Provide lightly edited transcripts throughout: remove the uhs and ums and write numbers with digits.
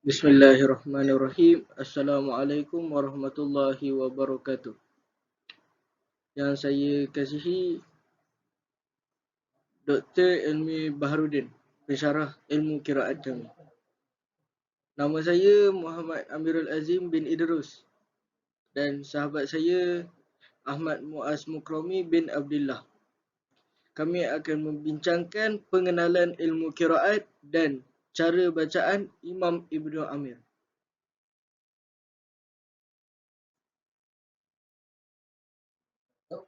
Bismillahirrahmanirrahim. Assalamualaikum warahmatullahi wabarakatuh. Yang saya kasihi Dr. Elmi Baharudin, pensyarah ilmu kiraat kami. Nama saya Muhammad Amirul Azim bin Idrus dan sahabat saya Ahmad Muaz Mukrami bin Abdullah. Kami akan membincangkan pengenalan ilmu kiraat dan cara bacaan Imam Ibnu Amir.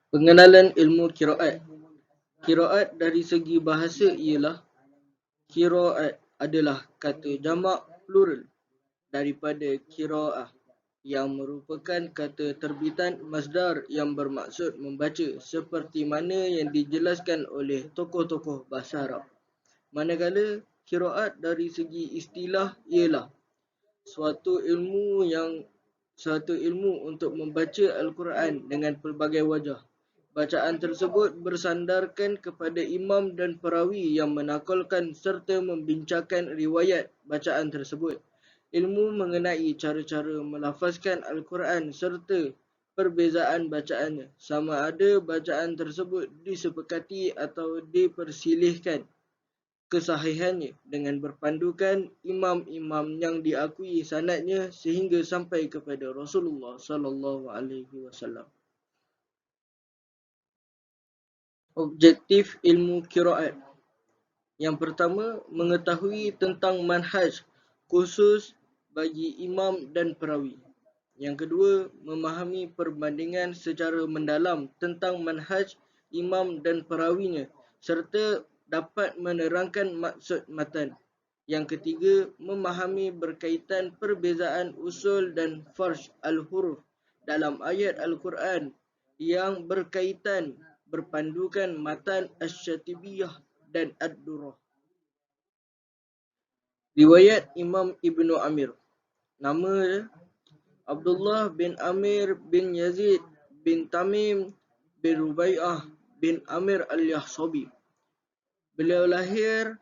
Pengenalan ilmu kiraat. Kiraat dari segi bahasa ialah qiraat adalah kata jamak plural daripada qiraah yang merupakan kata terbitan masdar yang bermaksud membaca seperti mana yang dijelaskan oleh tokoh-tokoh bahasa Arab. Manakala qiraat dari segi istilah ialah suatu ilmu untuk membaca Al-Quran dengan pelbagai wajah. Bacaan tersebut bersandarkan kepada imam dan perawi yang menakalkan serta membincangkan riwayat bacaan tersebut. Ilmu mengenai cara-cara melafazkan Al-Quran serta perbezaan bacaannya, sama ada bacaan tersebut disepakati atau dipersilihkan kesahihannya dengan berpandukan imam-imam yang diakui sanadnya sehingga sampai kepada Rasulullah sallallahu alaihi wasallam. Objektif ilmu qiraat. Yang pertama, mengetahui tentang manhaj khusus bagi imam dan perawi. Yang kedua, memahami perbandingan secara mendalam tentang manhaj imam dan perawinya serta dapat menerangkan maksud matan. Yang ketiga, memahami berkaitan perbezaan usul dan farj al-huruf dalam ayat Al-Quran yang berkaitan berpandukan matan Asy-Syatibiyah dan Ad-Durrah. Riwayat Imam Ibnu Amir. Nama Abdullah bin Amir bin Yazid bin Tamim bin Rubai'ah bin Amir al-Yahsabi. Beliau lahir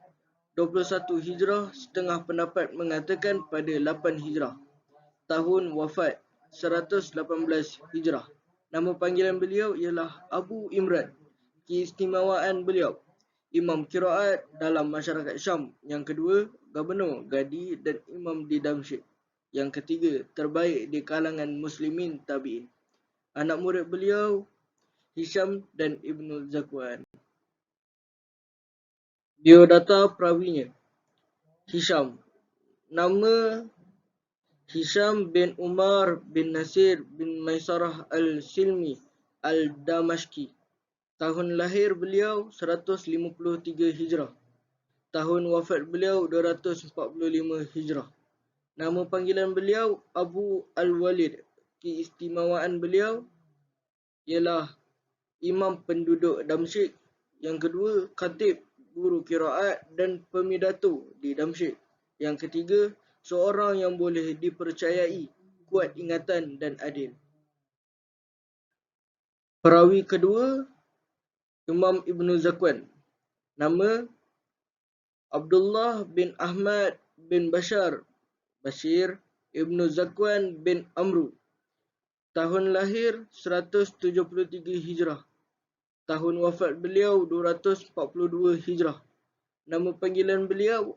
21 Hijrah, setengah pendapat mengatakan pada 8 Hijrah. Tahun wafat 118 Hijrah. Nama panggilan beliau ialah Abu Imran. Keistimewaan beliau, imam qiraat dalam masyarakat Syam. Yang kedua, gubernur, gadi dan imam di Damsyik. Yang ketiga, terbaik di kalangan muslimin tabi'in. Anak murid beliau Hisham dan Ibnu Zakwan. Biodata perawinya. Hisham. Nama Hisham bin Umar bin Nasir bin Maisarah al-Silmi al-Damashki. Tahun lahir beliau 153 Hijrah. Tahun wafat beliau 245 Hijrah. Nama panggilan beliau Abu Al-Walid. Keistimewaan beliau ialah imam penduduk Damsyik. Yang kedua, khatib, guru qiraat dan pemidato di Damsyik. Yang ketiga, seorang yang boleh dipercayai, kuat ingatan dan adil. Perawi kedua, Imam Ibnu Zakwan. Nama Abdullah bin Ahmad bin Bashir Ibnu Zakwan bin Amru. Tahun lahir 173 Hijrah. Tahun wafat beliau 242 Hijrah. Nama panggilan beliau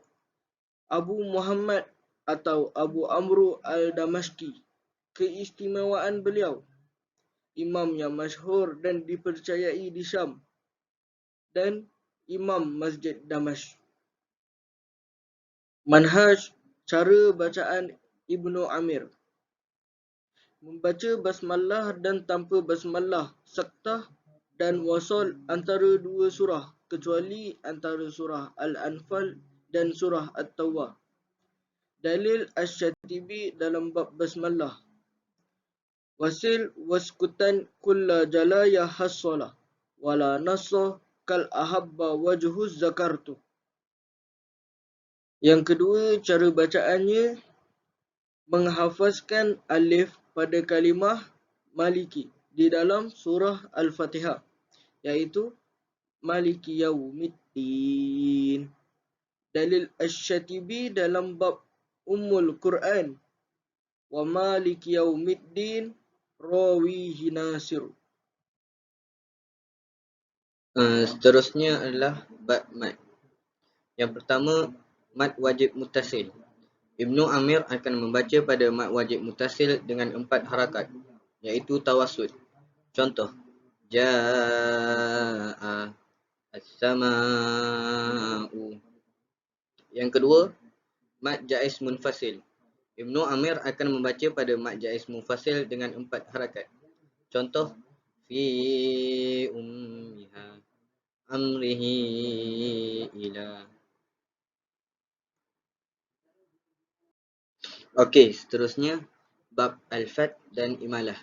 Abu Muhammad atau Abu Amru al-Damashki. Keistimewaan beliau, imam yang masyhur dan dipercayai di Syam dan imam Masjid Damashq. Manhaj, cara bacaan Ibnu Amir. Membaca basmalah dan tanpa basmalah, saktah dan wasal antara dua surah, kecuali antara surah Al-Anfal dan surah At-Tawbah. Dalil Asy-Syatibi dalam bab basmalah. Wasil waskutan kulla jalaya hassalah wala nassa kal ahabba wajhuz zakartu. Yang kedua, cara bacaannya menghafazkan alif pada kalimah maliki di dalam surah Al-Fatihah, iaitu Maliki Yaumiddin. Dalil Asy-Syatibi dalam bab Ummul Quran wa Malik Yaumiddin rawihi Nasir. Seterusnya adalah bab mad. Yang pertama, mad wajib muttasil. Ibnu Amir akan membaca pada mad wajib muttasil dengan 4 harakat, iaitu tawassut. Contoh, jaa as-sama'u. Yang kedua, mad jaiz munfasil. Ibnu Amir akan membaca pada mad jaiz munfasil dengan 4 harakat. Contoh, fi ummiha amrihi ila. Okey, seterusnya bab al-fath dan imalah.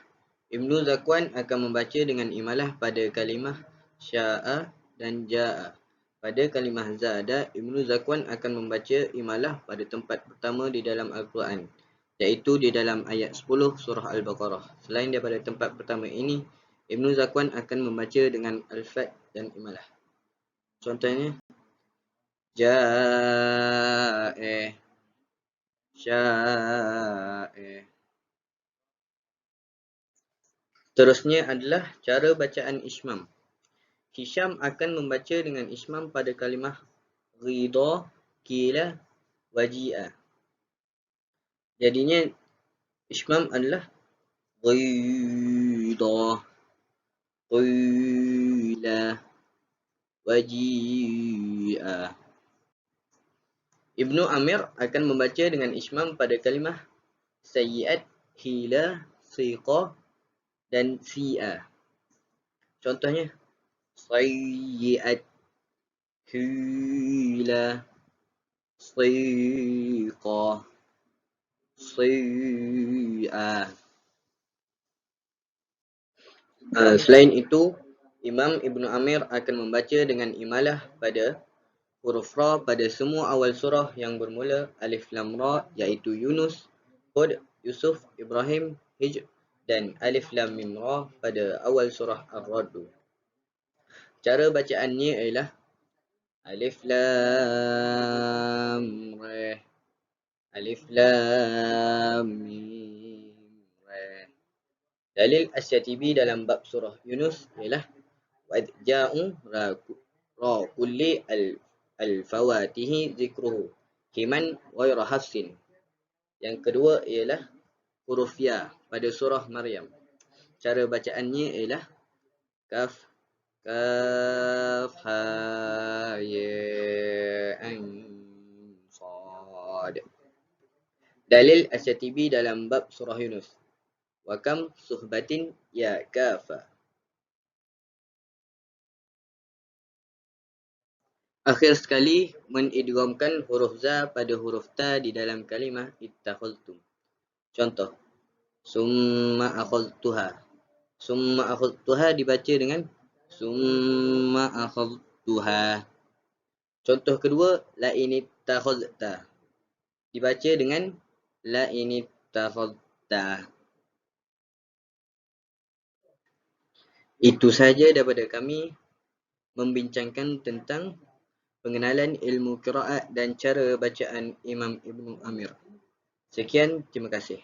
Ibnu Zakwan akan membaca dengan imalah pada kalimah sya'a dan ja'a. Pada kalimah zada, Ibnu Zakwan akan membaca imalah pada tempat pertama di dalam Al-Quran, iaitu di dalam ayat 10 surah Al-Baqarah. Selain daripada tempat pertama ini, Ibnu Zakwan akan membaca dengan al-fath dan imalah. Contohnya, ja'e, sya'e. Terusnya adalah cara bacaan ismam. Hisham akan membaca dengan ismam pada kalimah ridha, qila, waji'a. Jadinya ismam adalah ridha, qila, waji'a. Ibnu Amir akan membaca dengan ismam pada kalimah sayyi'at, hila, siqa dan si'a. Contohnya, sayyi'at, hila, siqa, si'a. Selain itu, Imam Ibnu Amir akan membaca dengan imalah pada huruf ra pada semua awal surah yang bermula alif lam ra, iaitu Yunus, Hud, Yusuf, Ibrahim, Hijr dan alif lam mim ra pada awal surah Ar-Ra'd. Cara bacaannya ialah alif lam ra, alif lam mim ra. Dalil Asy-Syatibi dalam bab surah Yunus ialah wa ja'u ra kulli al-fawatihi zikruhu himan ghayra hafsin. Yang kedua ialah huruf ya pada surah Maryam. Cara bacaannya ialah kaf, kaf, ha, ya, ain, sad. Dalil Asy-Syatibi dalam bab surah Yunus, wa kam suhbatin ya kafa. Akhir sekali, menidghamkan huruf za pada huruf ta di dalam kalimah ittakhadhtum. Contoh, summa akhadhtuha. Summa akhadhtuha dibaca dengan summa akhadhtuha. Contoh kedua, la inittakhadhta. Dibaca dengan la inittakhadhta. Itu saja daripada kami membincangkan tentang pengenalan ilmu qiraat dan cara bacaan Imam Ibnu Amir. Sekian, terima kasih.